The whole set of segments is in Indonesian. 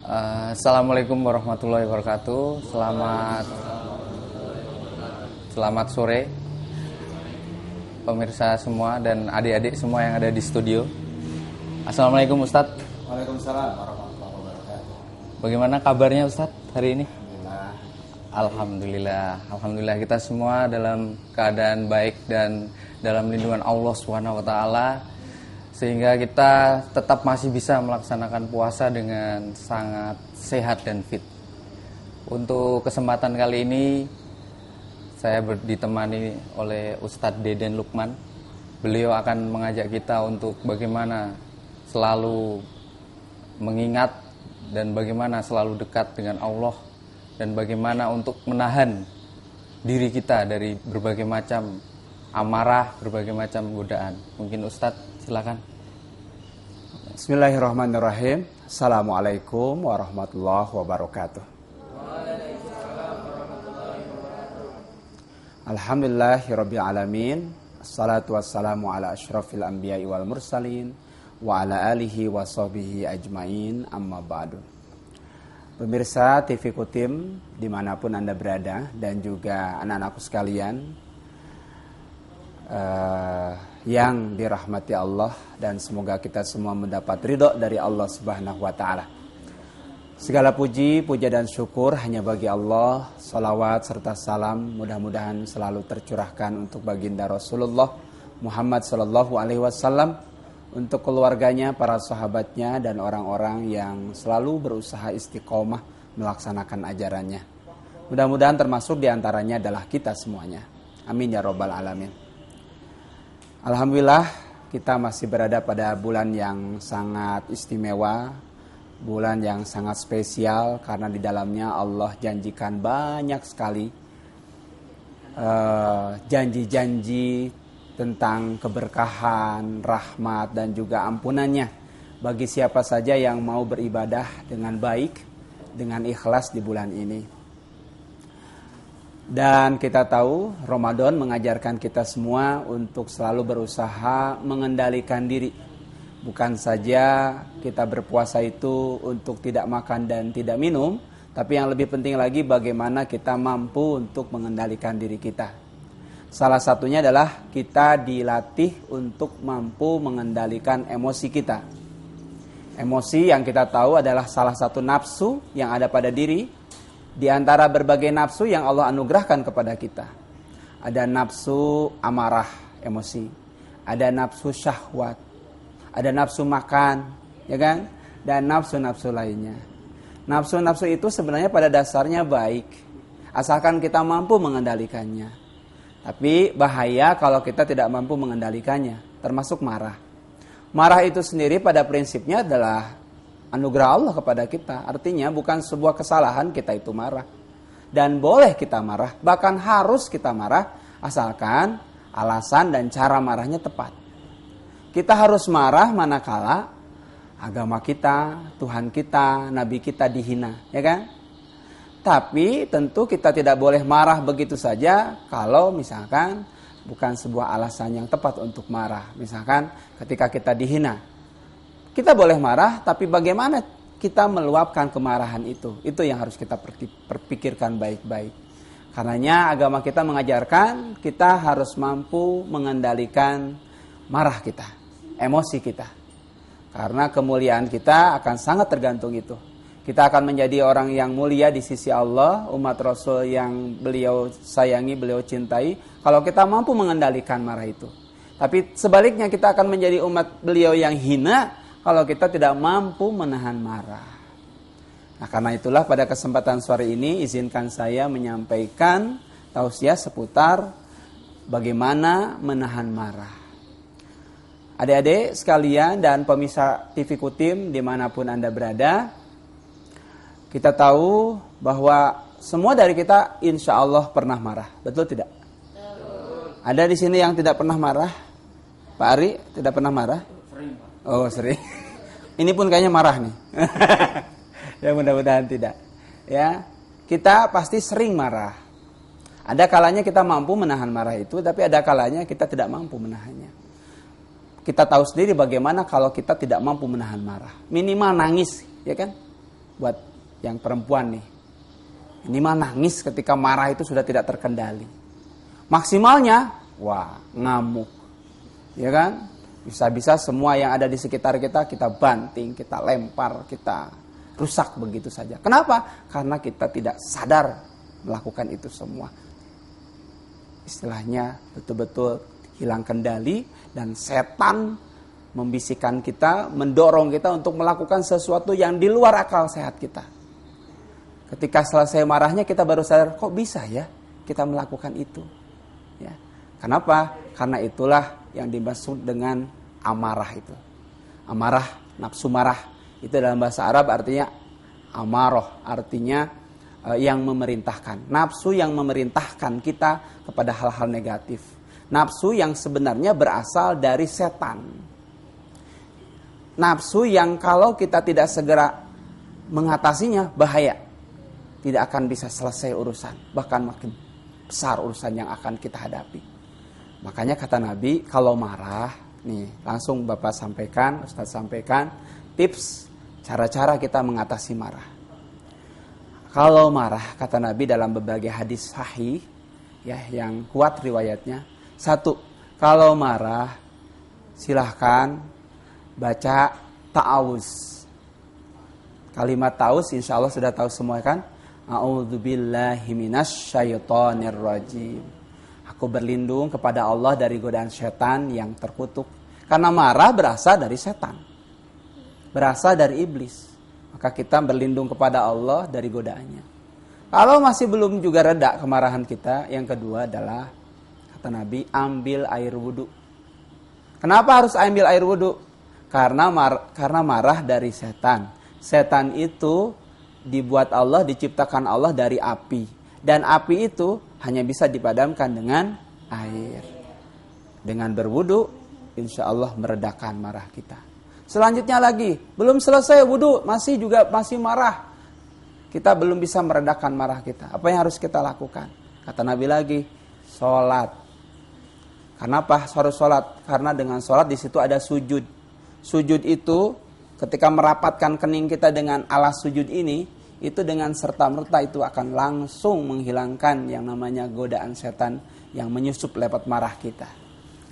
Assalamualaikum warahmatullahi wabarakatuh. Selamat sore pemirsa semua dan adik-adik semua yang ada di studio. Assalamualaikum Ustadz. Waalaikumsalam warahmatullahi wabarakatuh. Bagaimana kabarnya Ustadz hari ini? Alhamdulillah. Alhamdulillah kita semua dalam keadaan baik dan dalam lindungan Allah Subhanahu wa taala, sehingga kita tetap masih bisa melaksanakan puasa dengan sangat sehat dan fit. Untuk kesempatan kali ini saya ditemani oleh Ustadz Deden Lukman. Beliau akan mengajak kita untuk bagaimana selalu mengingat dan bagaimana selalu dekat dengan Allah, dan bagaimana untuk menahan diri kita dari berbagai macam amarah, berbagai macam godaan. Mungkin Ustadz silakan. Bismillahirrahmanirrahim. Assalamualaikum warahmatullahi wabarakatuh. Alhamdulillahirabbil alamin. Assalatu wassalamu ala asyrafil anbiya'i wal mursalin wa ala alihi wa sahbihi ajmain, amma ba'du. Pemirsa TV Kutim dimanapun Anda berada, dan juga anak-anakku sekalian yang dirahmati Allah, dan semoga kita semua mendapat ridho dari Allah Subhanahu wa taala. Segala puji, puja dan syukur hanya bagi Allah. Salawat serta salam mudah-mudahan selalu tercurahkan untuk baginda Rasulullah Muhammad sallallahu alaihi wasallam, untuk keluarganya, para sahabatnya, dan orang-orang yang selalu berusaha istiqomah melaksanakan ajarannya. Mudah-mudahan termasuk diantaranya adalah kita semuanya. Amin ya robbal alamin. Alhamdulillah kita masih berada pada bulan yang sangat istimewa, bulan yang sangat spesial, karena di dalamnya Allah janjikan banyak sekali janji-janji tentang keberkahan, rahmat, dan juga ampunannya bagi siapa saja yang mau beribadah dengan baik, dengan ikhlas di bulan ini. Dan kita tahu Ramadan mengajarkan kita semua untuk selalu berusaha mengendalikan diri. Bukan saja kita berpuasa itu untuk tidak makan dan tidak minum, tapi yang lebih penting lagi bagaimana kita mampu untuk mengendalikan diri kita. Salah satunya adalah kita dilatih untuk mampu mengendalikan emosi kita. Emosi yang kita tahu adalah salah satu nafsu yang ada pada diri, di antara berbagai nafsu yang Allah anugerahkan kepada kita. Ada nafsu amarah, emosi. Ada nafsu syahwat. Ada nafsu makan, ya kan? Dan nafsu-nafsu lainnya. Nafsu-nafsu itu sebenarnya pada dasarnya baik, asalkan kita mampu mengendalikannya. Tapi bahaya kalau kita tidak mampu mengendalikannya, termasuk marah. Marah itu sendiri pada prinsipnya adalah anugerah Allah kepada kita. Artinya bukan sebuah kesalahan kita itu marah. Dan boleh kita marah, bahkan harus kita marah, asalkan alasan dan cara marahnya tepat. Kita harus marah manakala agama kita, Tuhan kita, Nabi kita dihina, ya kan? Tapi tentu kita tidak boleh marah begitu saja kalau misalkan bukan sebuah alasan yang tepat untuk marah. Misalkan ketika kita dihina, kita boleh marah, tapi bagaimana kita meluapkan kemarahan itu? Itu yang harus kita perpikirkan baik-baik. Karenanya agama kita mengajarkan kita harus mampu mengendalikan marah kita, emosi kita. Karena kemuliaan kita akan sangat tergantung itu. Kita akan menjadi orang yang mulia di sisi Allah, umat Rasul yang beliau sayangi, beliau cintai, kalau kita mampu mengendalikan marah itu. Tapi sebaliknya kita akan menjadi umat beliau yang hina kalau kita tidak mampu menahan marah. Nah, karena itulah pada kesempatan sore ini izinkan saya menyampaikan tausiah seputar bagaimana menahan marah. Adik-adik sekalian dan pemirsa TV Kutim dimanapun Anda berada, kita tahu bahwa semua dari kita insya Allah pernah marah, betul tidak? Betul. Ada di sini yang tidak pernah marah? Pak Ari tidak pernah marah? Sering, Pak. Oh, sering. Ini pun kayaknya marah nih. Ya mudah-mudahan tidak. Ya, kita pasti sering marah. Ada kalanya kita mampu menahan marah itu, tapi ada kalanya kita tidak mampu menahannya. Kita tahu sendiri bagaimana kalau kita tidak mampu menahan marah. Minimal nangis, ya kan? buat yang perempuan nih. Ini mah nangis ketika marah itu sudah tidak terkendali. Maksimalnya, wah, ngamuk. Ya kan? Bisa-bisa semua yang ada di sekitar kita banting, kita lempar, kita rusak begitu saja. Kenapa? Karena kita tidak sadar melakukan itu semua. Istilahnya betul-betul hilang kendali dan setan membisikkan kita, mendorong kita untuk melakukan sesuatu yang di luar akal sehat kita. Ketika selesai marahnya kita baru sadar, kok bisa ya kita melakukan itu? Ya. Kenapa? Karena itulah yang dimaksud dengan amarah itu. Amarah, nafsu marah. Itu dalam bahasa Arab artinya amaroh, artinya yang memerintahkan. Nafsu yang memerintahkan kita kepada hal-hal negatif. Nafsu yang sebenarnya berasal dari setan. Nafsu yang kalau kita tidak segera mengatasinya bahaya. Tidak akan bisa selesai urusan. Bahkan makin besar urusan yang akan kita hadapi. Makanya kata Nabi, kalau marah, nih langsung Bapak sampaikan, Ustaz sampaikan, tips cara-cara kita mengatasi marah. Kalau marah, kata Nabi dalam berbagai hadis sahih, ya yang kuat riwayatnya. 1, kalau marah, silahkan baca ta'awuz. Kalimat ta'awuz insya Allah sudah tahu semua kan? A'udzubillahi minasyaitonirrajim. Aku berlindung kepada Allah dari godaan setan yang terkutuk. Karena marah berasal dari setan. Berasal dari iblis. Maka kita berlindung kepada Allah dari godaannya. Kalau masih belum juga reda kemarahan kita, yang kedua adalah kata Nabi, ambil air wudu. Kenapa harus ambil air wudu? Karena marah dari setan. Setan itu dibuat Allah, diciptakan Allah dari api. Dan api itu hanya bisa dipadamkan dengan air. Dengan berwudu, insya Allah meredakan marah kita. Selanjutnya lagi, belum selesai wudu, masih marah. Kita belum bisa meredakan marah kita. Apa yang harus kita lakukan? Kata Nabi lagi, sholat. Kenapa harus sholat? Karena dengan sholat di situ ada sujud. Sujud itu ketika merapatkan kening kita dengan alas sujud ini, itu dengan serta-merta itu akan langsung menghilangkan yang namanya godaan setan yang menyusup lewat marah kita.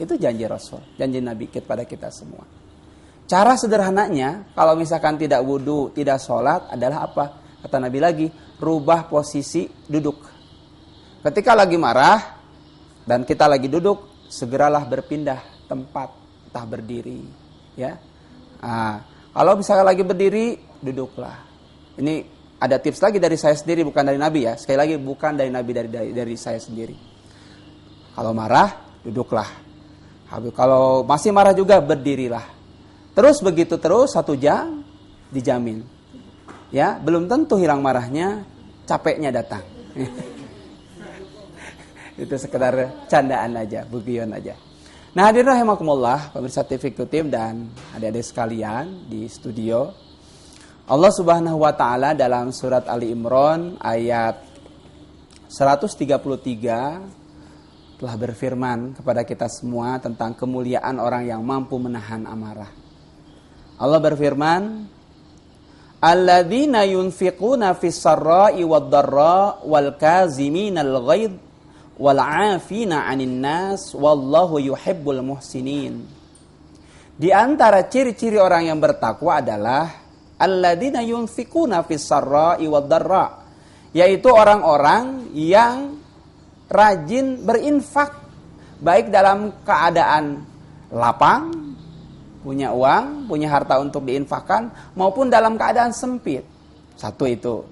Itu janji Rasul, janji Nabi kepada kita semua. Cara sederhananya, kalau misalkan tidak wudu, tidak sholat, adalah apa? Kata Nabi lagi, rubah posisi duduk. Ketika lagi marah dan kita lagi duduk, segeralah berpindah tempat, entah berdiri. Ya, kalau misalkan lagi berdiri, duduklah. Ini ada tips lagi dari saya sendiri, bukan dari Nabi ya. Sekali lagi, bukan dari Nabi, dari saya sendiri. Kalau marah, duduklah. Kalau masih marah juga, berdirilah. Terus begitu terus 1 jam, dijamin. Ya, belum tentu hilang marahnya, capeknya datang. Itu sekedar candaan aja, bugion aja. Nah, hadirin rahimakumullah, pemirsa TV Kutim dan adik-adik sekalian di studio. Allah Subhanahu wa taala dalam surat Ali Imran ayat 133 telah berfirman kepada kita semua tentang kemuliaan orang yang mampu menahan amarah. Allah berfirman, "Alladzina yunfiquna fis-sarra'i wad-dharra wal kaziminal ghaidh wal 'afina 'anil nas wallahu yuhibbul muhsinin." Di antara ciri-ciri orang yang bertakwa adalah alladzina yunfikuna fis-sarra'i wad-dharra, yaitu orang-orang yang rajin berinfak baik dalam keadaan lapang, punya uang, punya harta untuk diinfakkan, maupun dalam keadaan sempit. 1 itu.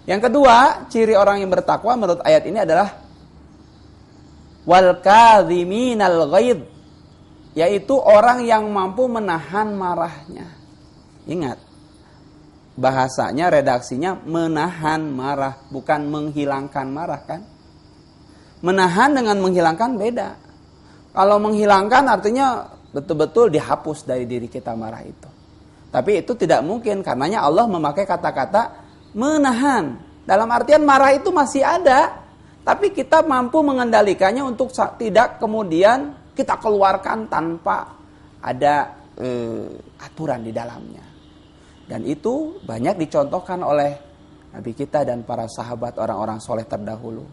Yang kedua, ciri orang yang bertakwa menurut ayat ini adalah wal kadhiminal ghaidh, yaitu orang yang mampu menahan marahnya. Ingat, bahasanya, redaksinya menahan marah, bukan menghilangkan marah kan? Menahan dengan menghilangkan beda. Kalau menghilangkan artinya betul-betul dihapus dari diri kita marah itu. Tapi itu tidak mungkin, karenanya Allah memakai kata-kata menahan. Dalam artian marah itu masih ada, tapi kita mampu mengendalikannya untuk tidak kemudian kita keluarkan tanpa ada aturan di dalamnya. Dan itu banyak dicontohkan oleh Nabi kita dan para sahabat orang-orang soleh terdahulu.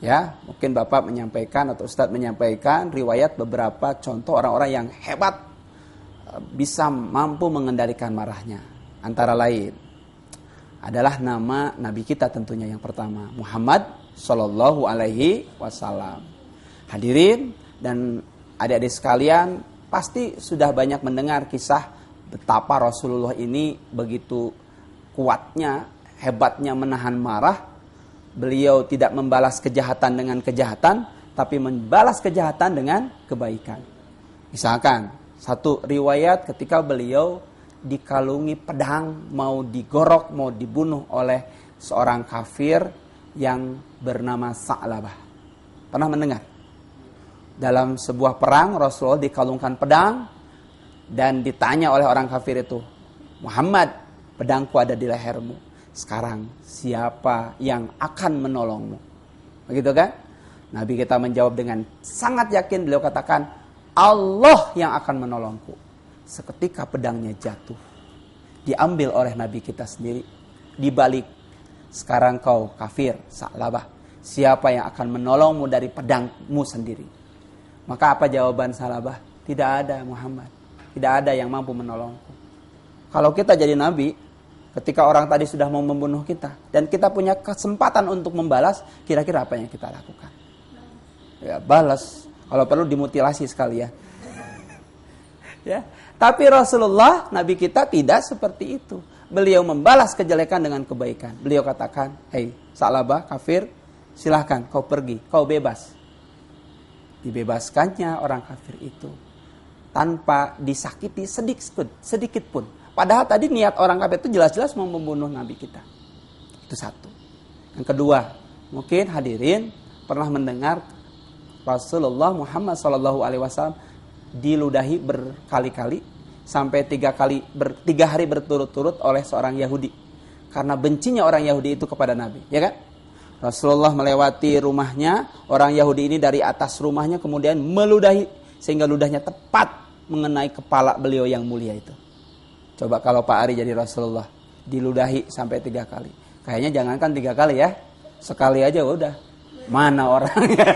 Ya, mungkin Bapak menyampaikan atau Ustadz menyampaikan riwayat beberapa contoh orang-orang yang hebat, bisa mampu mengendalikan marahnya. Antara lain adalah nama Nabi kita tentunya yang pertama, Muhammad Sallallahu Alaihi Wasallam. Hadirin dan adik-adik sekalian, pasti sudah banyak mendengar kisah betapa Rasulullah ini begitu kuatnya, hebatnya menahan marah. Beliau tidak membalas kejahatan dengan kejahatan, tapi membalas kejahatan dengan kebaikan. Misalkan, satu riwayat ketika beliau dikalungi pedang, mau digorok, mau dibunuh oleh seorang kafir yang bernama Sa'labah. Pernah mendengar? Dalam sebuah perang, Rasulullah dikalungkan pedang, dan ditanya oleh orang kafir itu, Muhammad, pedangku ada di lehermu. Sekarang siapa yang akan menolongmu? Begitu kan? Nabi kita menjawab dengan sangat yakin, beliau katakan, Allah yang akan menolongku. Seketika pedangnya jatuh, diambil oleh Nabi kita sendiri, dibalik. Sekarang kau kafir, Sa'labah, siapa yang akan menolongmu dari pedangmu sendiri? Maka apa jawaban Sa'labah? Tidak ada, Muhammad. Tidak ada yang mampu menolongku. Kalau kita jadi Nabi, ketika orang tadi sudah mau membunuh kita, dan kita punya kesempatan untuk membalas, kira-kira apa yang kita lakukan? Ya, balas. Kalau perlu dimutilasi sekali ya. Ya. Tapi Rasulullah, Nabi kita tidak seperti itu. Beliau membalas kejelekan dengan kebaikan. Beliau katakan, hei Sa'labah, kafir, silahkan kau pergi, kau bebas. Dibebaskannya orang kafir itu tanpa disakiti sedikit pun. Padahal tadi niat orang kafir itu jelas-jelas mau membunuh Nabi kita. Itu satu. Yang kedua, mungkin hadirin pernah mendengar Rasulullah Muhammad SAW diludahi berkali-kali sampai 3 hari berturut-turut oleh seorang Yahudi. Karena bencinya orang Yahudi itu kepada Nabi, ya kan? Rasulullah melewati rumahnya, orang Yahudi ini dari atas rumahnya kemudian meludahi sehingga ludahnya tepat mengenai kepala beliau yang mulia itu. Coba kalau Pak Ari jadi Rasulullah, diludahi sampai 3 kali. Kayaknya jangankan 3 kali ya, sekali aja udah. Mana orangnya?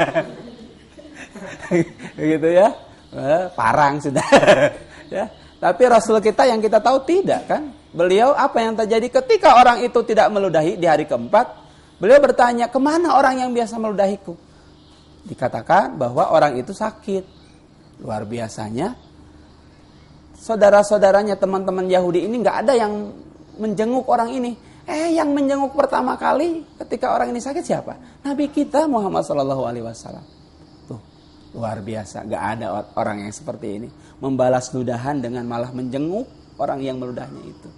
Gitu ya, parang sudah. Ya. Tapi Rasul kita yang kita tahu tidak kan? Beliau apa yang terjadi ketika orang itu tidak meludahi di hari keempat? Beliau bertanya, kemana orang yang biasa meludahiku? Dikatakan bahwa orang itu sakit. Luar biasanya, saudara-saudaranya, teman-teman Yahudi ini nggak ada yang menjenguk orang ini. Yang menjenguk pertama kali ketika orang ini sakit siapa? Nabi kita Muhammad SAW. Tuh, luar biasa. Nggak ada orang yang seperti ini. Membalas ludahan dengan malah menjenguk orang yang meludahnya itu.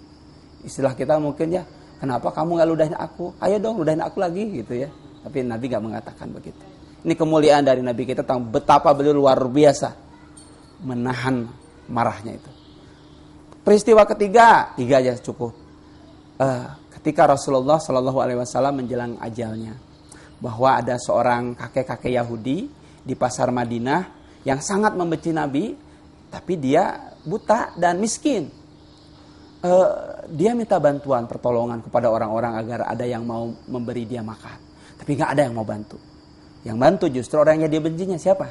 Istilah kita mungkin ya, kenapa kamu nggak ludahin aku? Ayo dong ludahin aku lagi gitu ya. Tapi Nabi nggak mengatakan begitu. Ini kemuliaan dari Nabi kita tentang betapa beliau luar biasa menahan marahnya itu. Peristiwa ketiga, 3 aja cukup. Ketika Rasulullah SAW menjelang ajalnya, bahwa ada seorang kakek-kakek Yahudi di pasar Madinah yang sangat membenci Nabi, tapi dia buta dan miskin. Dia minta bantuan, pertolongan kepada orang-orang agar ada yang mau memberi dia makan, tapi nggak ada yang mau bantu. Yang bantu justru orang yang dia bencinya siapa?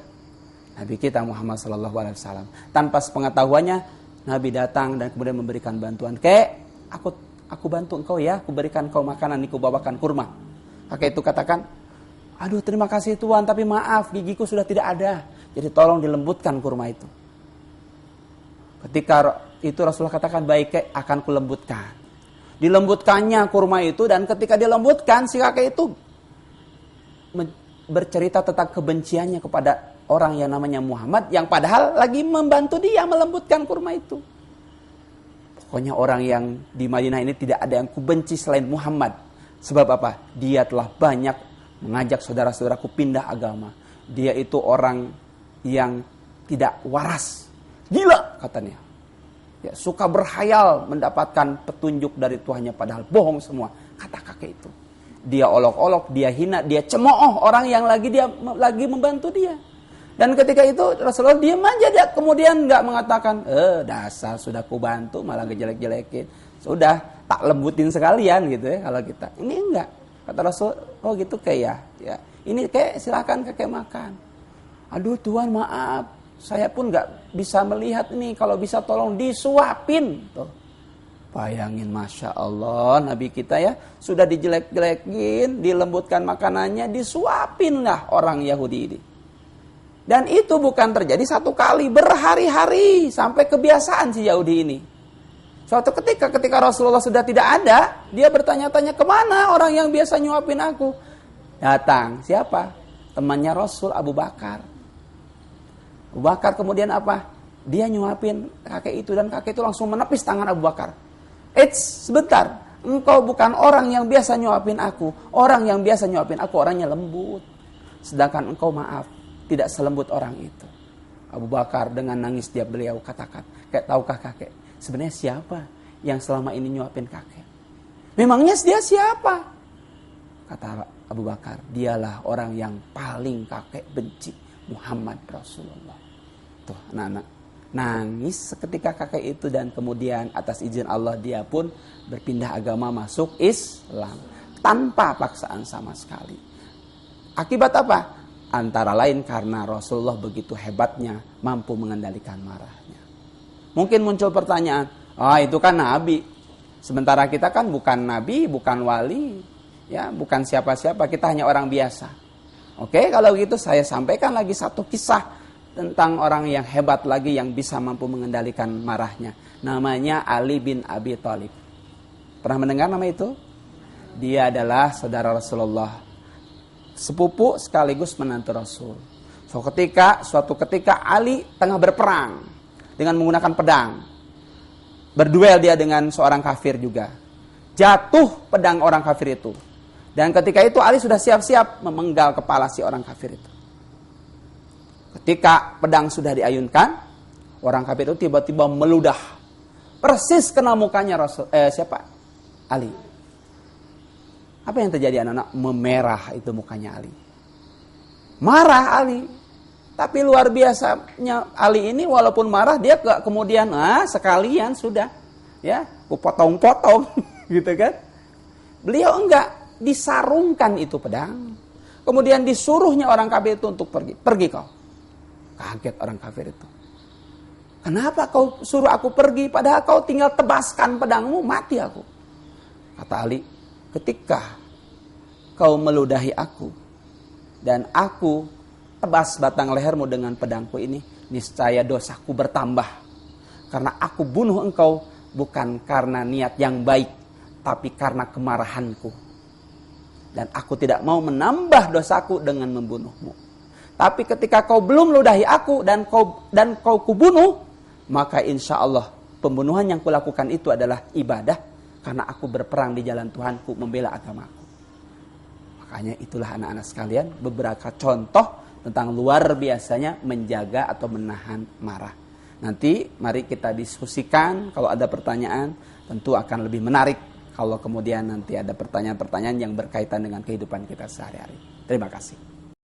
Nabi kita Muhammad SAW. Tanpa sepengetahuannya, Nabi datang dan kemudian memberikan bantuan. Kek, aku bantu engkau ya, aku berikan kau makanan, aku bawakan kurma. Kakek itu katakan, aduh terima kasih Tuhan, tapi maaf gigiku sudah tidak ada. Jadi tolong dilembutkan kurma itu. Ketika itu Rasulullah katakan, baik kek, akan kulembutkan. Dilembutkannya kurma itu, dan ketika dilembutkan, si kakek itu bercerita tentang kebenciannya kepada orang yang namanya Muhammad, yang padahal lagi membantu dia melembutkan kurma itu. Pokoknya orang yang di Madinah ini tidak ada yang kubenci selain Muhammad. Sebab apa? Dia telah banyak mengajak saudara-saudaraku pindah agama. Dia itu orang yang tidak waras. Gila katanya. Ya, suka berhayal mendapatkan petunjuk dari Tuhannya padahal bohong semua. Kata kakek itu. Dia olok-olok, dia hina, dia cemooh orang yang lagi membantu dia. Dan ketika itu Rasulullah diam aja, dia kemudian nggak mengatakan, dasar sudah ku bantu malah ngejelek-jelekin. Sudah, tak lembutin sekalian gitu ya kalau kita. Ini enggak. Kata Rasul, oh gitu kayak ya. Ini kayak silakan kakek makan. Aduh Tuhan maaf, saya pun enggak bisa melihat nih, kalau bisa tolong disuapin. Tuh. Bayangin Masya Allah, Nabi kita ya, sudah dijelek-jelekin, dilembutkan makanannya, disuapin lah orang Yahudi ini. Dan itu bukan terjadi satu kali, berhari-hari, sampai kebiasaan si Yahudi ini. Suatu ketika Rasulullah sudah tidak ada, dia bertanya-tanya, kemana orang yang biasa nyuapin aku? Datang, siapa? Temannya Rasul, Abu Bakar. Abu Bakar kemudian apa? Dia nyuapin kakek itu, dan kakek itu langsung menepis tangan Abu Bakar. Sebentar, engkau bukan orang yang biasa nyuapin aku. Orang yang biasa nyuapin aku orangnya lembut. Sedangkan engkau maaf, tidak selembut orang itu. Abu Bakar dengan nangis beliau katakan, tahukah kakek, sebenarnya siapa yang selama ini nyuapin kakek? Memangnya dia siapa? Kata Abu Bakar, dialah orang yang paling kakek benci, Muhammad Rasulullah. Tuh anak-anak, nangis seketika kakek itu, dan kemudian atas izin Allah dia pun berpindah agama masuk Islam. Tanpa paksaan sama sekali. Akibat apa? Antara lain karena Rasulullah begitu hebatnya mampu mengendalikan marahnya. Mungkin muncul pertanyaan, itu kan Nabi. Sementara kita kan bukan Nabi, bukan wali, ya, bukan siapa-siapa, kita hanya orang biasa. Oke, kalau gitu saya sampaikan lagi satu kisah tentang orang yang hebat lagi yang bisa mampu mengendalikan marahnya. Namanya Ali bin Abi Thalib. Pernah mendengar nama itu? Dia adalah saudara Rasulullah, sepupu sekaligus menantu Rasul. Suatu ketika Ali tengah berperang dengan menggunakan pedang. Berduel dia dengan seorang kafir juga. Jatuh pedang orang kafir itu. Dan ketika itu Ali sudah siap-siap memenggal kepala si orang kafir itu. Ketika pedang sudah diayunkan, orang kafir itu tiba-tiba meludah. Persis kena mukanya Ali. Apa yang terjadi anak-anak? Memerah itu mukanya Ali. Marah Ali. Tapi luar biasanya Ali ini walaupun marah, dia kemudian sekalian sudah. Ya, potong-potong gitu kan. Beliau enggak, disarungkan itu pedang. Kemudian disuruhnya orang kafir itu untuk pergi. Pergi kau. Kaget orang kafir itu. Kenapa kau suruh aku pergi? Padahal kau tinggal tebaskan pedangmu, mati aku. Kata Ali, ketika kau meludahi aku dan aku tebas batang lehermu dengan pedangku ini, niscaya dosaku bertambah. Karena aku bunuh engkau bukan karena niat yang baik, tapi karena kemarahanku. Dan aku tidak mau menambah dosaku dengan membunuhmu. Tapi ketika kau belum ludahi aku dan kau kubunuh, maka insya Allah pembunuhan yang kulakukan itu adalah ibadah, karena aku berperang di jalan Tuhanku, membela agamaku. Makanya itulah anak-anak sekalian beberapa contoh tentang luar biasanya menjaga atau menahan marah. Nanti mari kita diskusikan, kalau ada pertanyaan tentu akan lebih menarik kalau kemudian nanti ada pertanyaan-pertanyaan yang berkaitan dengan kehidupan kita sehari-hari. Terima kasih.